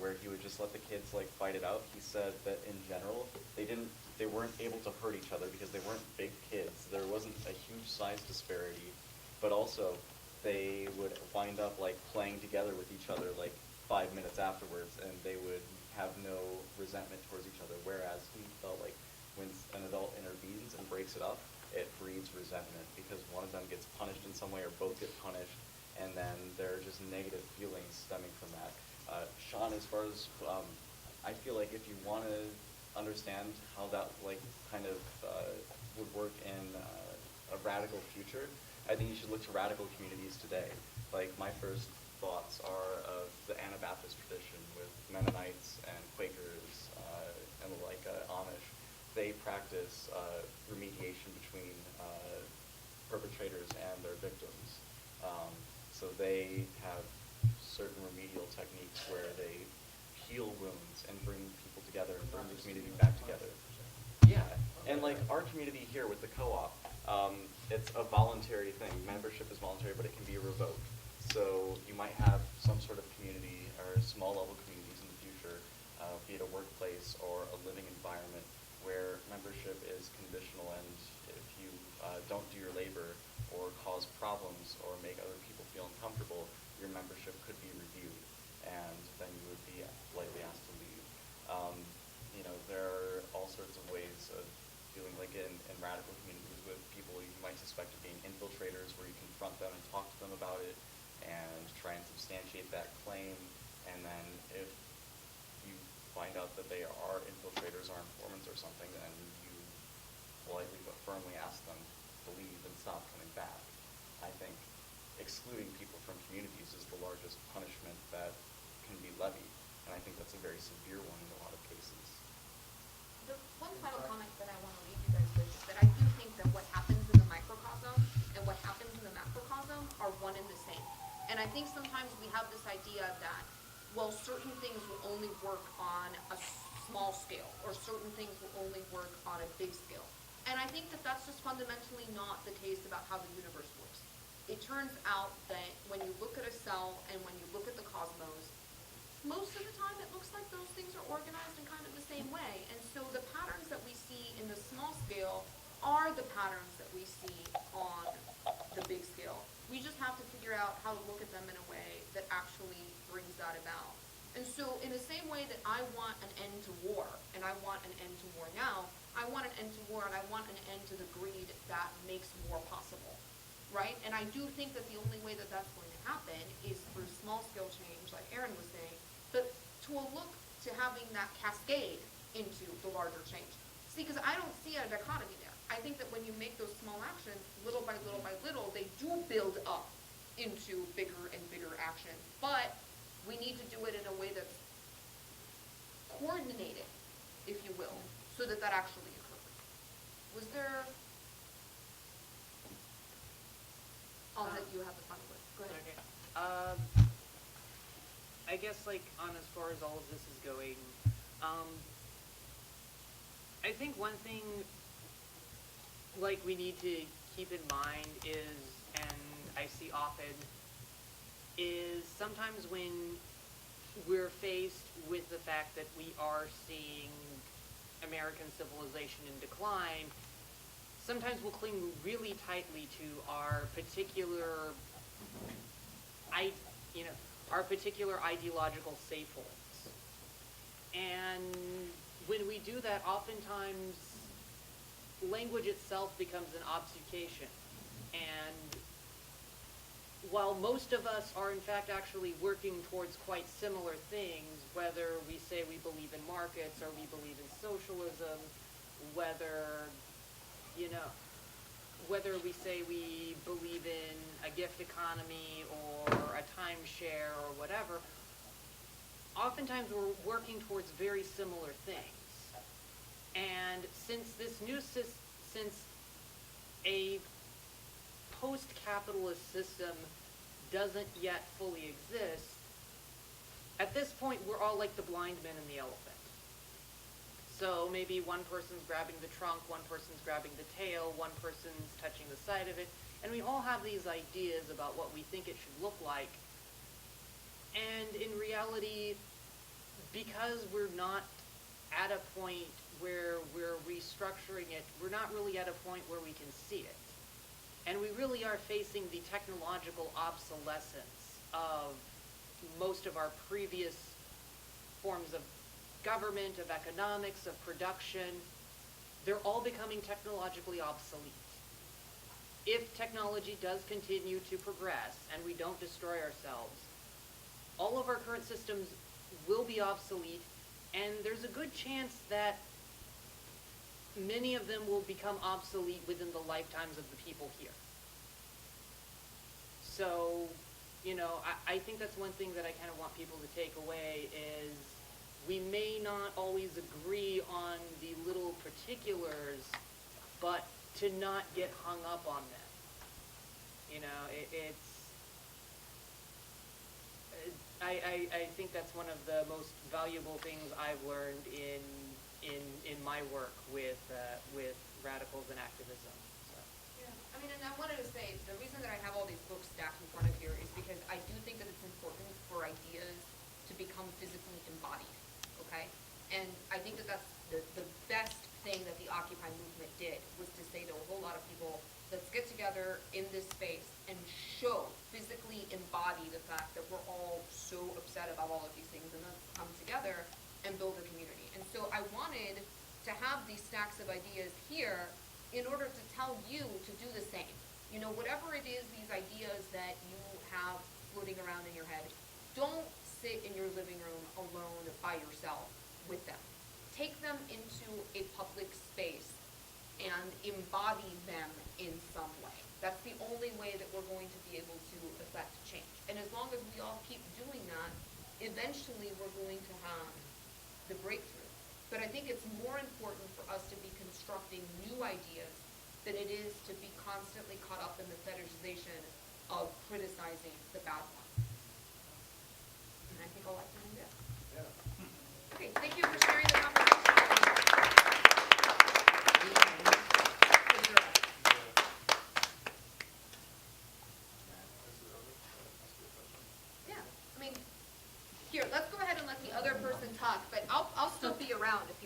where he would just let the kids like fight it out. He said that in general, they weren't able to hurt each other because they weren't big kids. There wasn't a huge size disparity, but also they would wind up like playing together with each other like 5 minutes afterwards, and they would have no resentment towards each other. Whereas he felt like when an adult intervenes and breaks it up, it breeds resentment because one of them gets punished in some way or both get punished, and then there are just negative feelings stemming from that. Sean, as far as I feel like if you want to understand how that like kind of would work in a radical future, I think you should look to radical communities today. Like my first thoughts are of the Anabaptist tradition with Mennonites and Quakers and like Amish. They practice remediation between perpetrators and their victims. So they have certain remedial techniques where they heal wounds and bring people together and bring the community back together. Yeah, and like our community here with the co-op, it's a voluntary thing. Membership is voluntary, but it can be revoked. So you might have some sort of community or small level communities in the future, be it a workplace or a living environment, where membership is conditional, and if you don't do your labor or cause problems or make other people feel uncomfortable, your membership could be reviewed, and then you would be likely asked to leave. There are all sorts of ways of doing, like in radical communities with people you might suspect of being infiltrators, where you confront them and talk to them about it and try and substantiate that claim, and then if you find out that they are infiltrators or informants or something, then you politely but firmly ask them to leave and stop coming back. I think excluding people from communities is the largest punishment that can be levied, and I think that's a very severe one in a lot of cases. The one final comment that I want to leave you guys with is that I do think that what happens in the microcosm and what happens in the macrocosm are one and the same. And I think sometimes we have this idea that, well, certain things will only work on a small scale, or certain things will only work on a big scale. And I think that that's just fundamentally not the case about how the universe works. It turns out that when you look at a cell and when you look at the cosmos, most of the time it looks like those things are organized in kind of the same way. And so the patterns that we see in the small scale are the patterns that we see on the big scale. We just have to figure out how to look at them in a way that actually brings that about. And so in the same way that I want an end to war, and I want an end to war now, I want an end to war and I want an end to the greed that makes war possible, right? And I do think that the only way that that's going to happen is through small scale change, like Aaron was saying, but to a look to having that cascade into the larger change. See, because I don't see a dichotomy there. I think that when you make those small actions, little by little by little, they do build up into bigger and bigger action. But we need to do it in a way that's coordinated, if you will, so that that actually occurs. Was there... I'll let you have the final word. Go ahead. Okay. I guess, like, on as far as all of this is going, I think one thing, like, we need to keep in mind is, and I see often, is sometimes when we're faced with the fact that we are seeing American civilization in decline, sometimes we'll cling really tightly to our particular ideological safe holds. And when we do that, oftentimes language itself becomes an obfuscation. And while most of us are in fact actually working towards quite similar things, whether we say we believe in markets or we believe in socialism, whether we say we believe in a gift economy or a timeshare or whatever, oftentimes we're working towards very similar things. And since a post-capitalist system doesn't yet fully exist, at this point we're all like the blind man and the elephant. So maybe one person's grabbing the trunk, one person's grabbing the tail, one person's touching the side of it, and we all have these ideas about what we think it should look like. And in reality, because we're not at a point where we're restructuring it, we're not really at a point where we can see it. And we really are facing the technological obsolescence of most of our previous forms of government, of economics, of production. They're all becoming technologically obsolete. If technology does continue to progress and we don't destroy ourselves, all of our current systems will be obsolete, and there's a good chance that many of them will become obsolete within the lifetimes of the people here. So, you know, I think that's one thing that I kind of want people to take away is we may not always agree on the little particulars, but to not get hung up on them. You know, I think that's one of the most valuable things I've learned in my work with radicals and activism. So. Yeah, I mean, and I wanted to say, the reason that I have all these books stacked in front of here is because I do think that it's important for ideas to become physically embodied, okay? And I think that that's the best thing that the Occupy movement did, was to say to a whole lot of people, let's get together in this space and show, physically embody the fact that we're all so upset about all of these things, and let's come together and build a community. And so I wanted to have these stacks of ideas here in order to tell you to do the same. You know, whatever it is, these ideas that you have floating around in your head, don't sit in your living room alone by yourself with them. Take them into a public space and embody them in some way. That's the only way that we're going to be able to affect change. And as long as we all keep doing that, eventually we're going to have the breakthrough. But I think it's more important for us to be constructing new ideas than it is to be constantly caught up in the fetishization of criticizing the bad ones. And I think I'll like to end there. Yeah. Okay, thank you for sharing the conversation. Yeah, I mean, here, let's go ahead and let the other person talk, but I'll still be around if